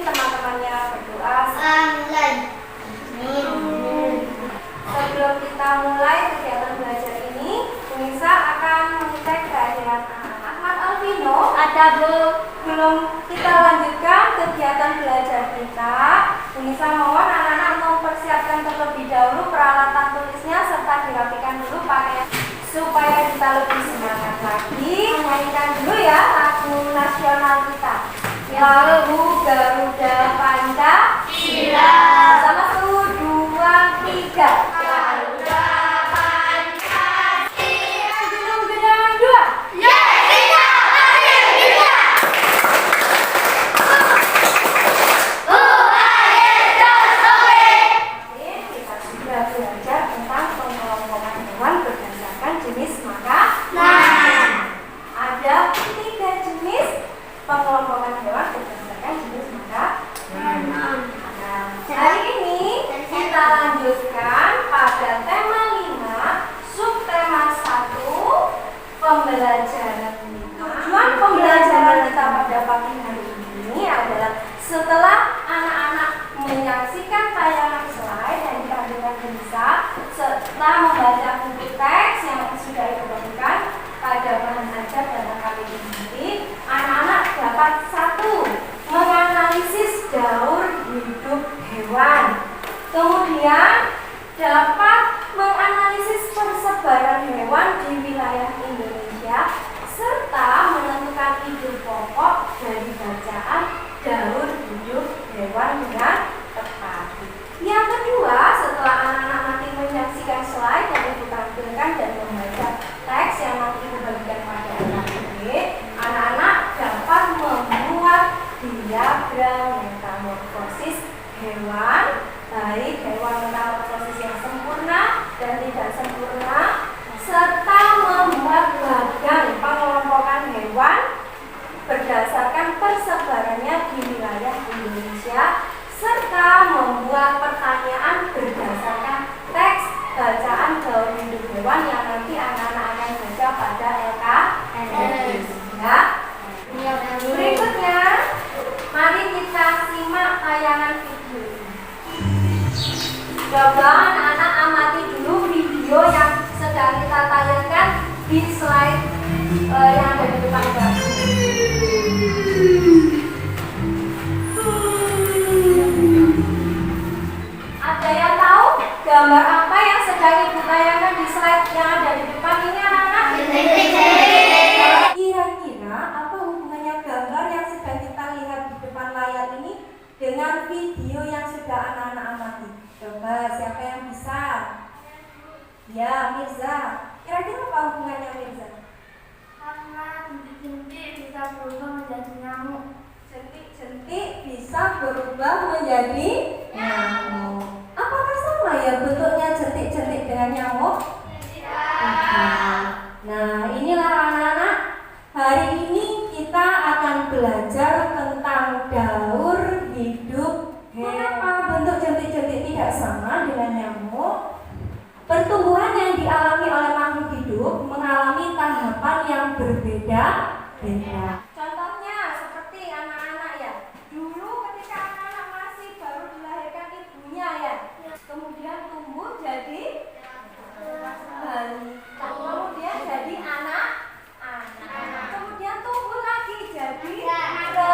teman-temannya berdoa. Sebelum kita mulai kegiatan belajar ini, Unisa akan mengecek kehadiran anak-anak. Ahmad Alvino, Ada, Bu. belum kita lanjutkan kegiatan belajar kita, Unisa mohon anak-anak mempersiapkan terlebih dahulu peralatan tulisnya serta dirapikan dulu pakaian supaya kita lebih semangat lagi. Nyanyikan dulu ya lagu nasional kita. Lagu Garuda Pancasila. Sama 1, 2, 3. Garuda Pancasila. Gunung Gedang 2. Kita sudah belajar tentang pengelompokan hewan berdasarkan jenis makanan. Ada 3 jenis pengelompokan hewan berdasarkan jenis makanan. Hari ini kita lanjutkan pada tema 5, subtema 1, pembelajaran. Tujuan pembelajaran kita pada pagi hari ini adalah setelah anak-anak menyaksikan tayangan slide yang ditampilkan Unisa, serta membaca buku teks yang sudah diberikan pada bahan ajar dan kali ini, anak-anak dapat 1. Menganalisis daur hidup hewan. Kemudian dapat menganalisis persebaran hewan di wilayah Indonesia serta menentukan ide pokok dari bacaan daur hidup hewan dengan tepat. Yang kedua, setelah anak-anak nanti menyaksikan slide yang ditampilkan dan membaca teks yang nanti dibagikan pada anak-anak, anak-anak dapat membuat diagram metamorfosis hewan, baik hewan metamorfosis yang sempurna dan tidak sempurna, serta membuat bagan pengelompokan hewan berdasarkan persebarannya di wilayah Indonesia, serta membuat pertanyaan berdasarkan teks bacaan daur hidup hewan yang nanti anak-anak akan baca pada LKS. Ya. Berikutnya, mari kita simak tayangan video. Coba anak-anak amati dulu video yang sedang kita tayangkan di slide yang ada di depan kamu. Ada yang tahu gambar apa yang sedang ibu tayangkan di slide yang ada di depan ini, anak-anak? Kira-kira apa hubungannya gambar yang sedang kita lihat di depan layar ini dengan video yang sudah anak-anak amati? Coba siapa yang bisa? Ya, Mirza. Kira-kira apa hubungannya, Mirza? Karena jentik bisa berubah menjadi nyamuk. Jentik bisa berubah menjadi nyamuk. Apakah sama ya bentuknya jentik-jentik dengan nyamuk? Tidak. Nah, inilah anak-anak. Hari ini kita akan belajar tentang daur hidup hewan. Kenapa bentuk jentik-jentik tidak sama dengan nyamuk? Pertumbuhan yang dialami oleh makhluk hidup mengalami tahapan yang berbeda-beda. Contohnya seperti anak-anak ya. Dulu ketika anak-anak masih baru dilahirkan ibunya ya, kemudian tumbuh jadi balita, kemudian jadi anak, kemudian tumbuh lagi jadi remaja,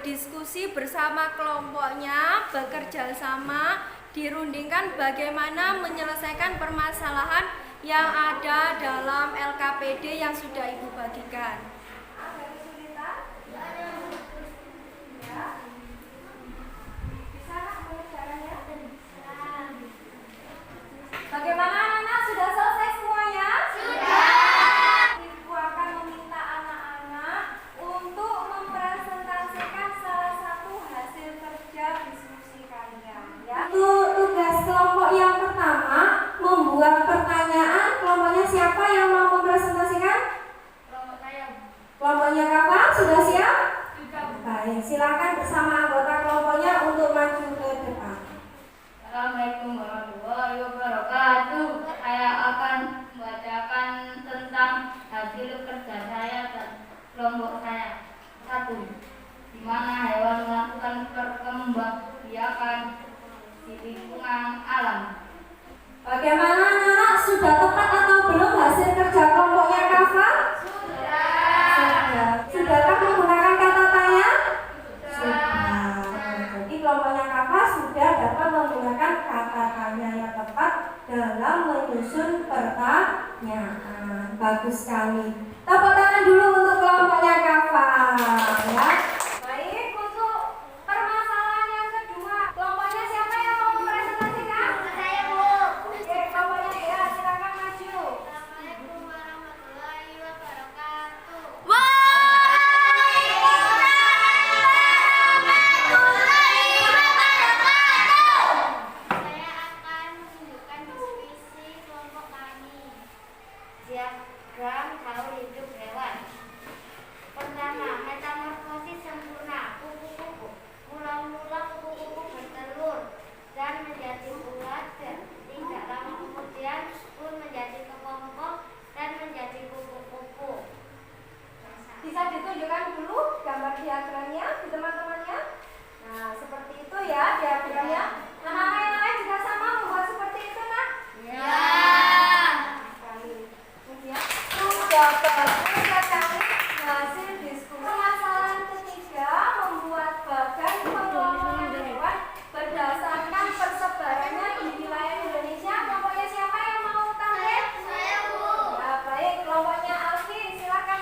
berdiskusi bersama kelompoknya, bekerja sama, dirundingkan bagaimana menyelesaikan permasalahan yang ada dalam LKPD yang sudah Ibu bagikan. Ada kesulitan? Ya. Bisa mengerjakannya? Bagaimana anak-anak, sudah selesai semuanya? Sudah. Ibu akan meminta anak-anak untuk mempresentasikan salah satu hasil kerja diskusi kalian. Ya. Untuk tugas kelompok yang pertama, membuat pertanyaan. Kelompoknya siapa yang mau mempresentasikan? Kelompok saya. Kelompoknya Kafa, sudah siap? Sudah. Baik, silakan bersama anggota kelompoknya untuk maju ke depan. Assalamualaikum warahmatullahi wabarakatuh. Saya akan membacakan tentang hasil kerja saya dan kelompok saya. 1. Di mana hewan melakukan perkembangbiakan di lingkungan alam. Bagaimana anak-anak, sudah tepat atau belum hasil kerja kelompoknya Kafa? Sudah. Sudahkah menggunakan kata tanya? Sudah. Jadi kelompoknya Kafa sudah dapat menggunakan kata tanya yang tepat dalam menyusun pertanyaan. Bagus sekali. Tepuk tangan dulu untuk kelompoknya Kafa, ya. Baik, untuk permasalahan yang kedua, kelompoknya siapa yang mau mempresentasikan? Saya, Bu. Oke, kelompoknya ya, silakan maju. Assalamualaikum warahmatullahi wabarakatuh. Saya akan menunjukkan diskusi kelompok kami. Diagram tahu hidup hewan. Pertama, metamorfosis sempurna kupu-kupu. Mula-mula kupu-kupu bertelur dan menjadi ulat. Tidak lama kemudian pun menjadi kepompong dan menjadi kupu-kupu. Bisa ditunjukkan dulu gambar diagramnya di teman-temannya. Nah, seperti itu ya diagramnya. Anak-anak yang lain juga sama membuat seperti itu, nak? Ya. Sekali. Kemudian sudah bagus sekali hasil diskusi. Permasalahan ketiga, membuat bagan pengelompokan hewan berdasarkan persebarannya di wilayah Indonesia. Kelompoknya siapa yang mau tampil? Saya, Bu. Ya, baik. Kelompoknya Alvin, silakan.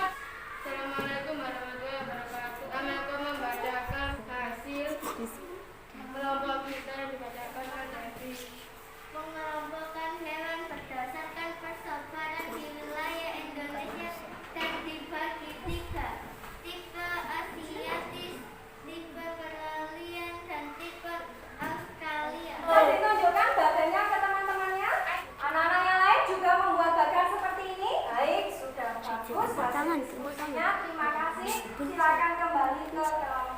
Assalamualaikum warahmatullahi wabarakatuh. Kami akan membacakan hasil kelompok kita yang dibacakan tadi. Mengelompokkan hewan berdasarkan persebaran di wilayah Indonesia dan dibagi 3. Tipe Asiatis, tipe Peralian, dan tipe Australia. Boleh ditunjukkan bagannya ke teman-temannya? Anak-anak yang lain juga membuat bagan seperti ini? Baik, sudah bagus hasil diskusinya. Terima kasih. Silakan kembali ke kelompok.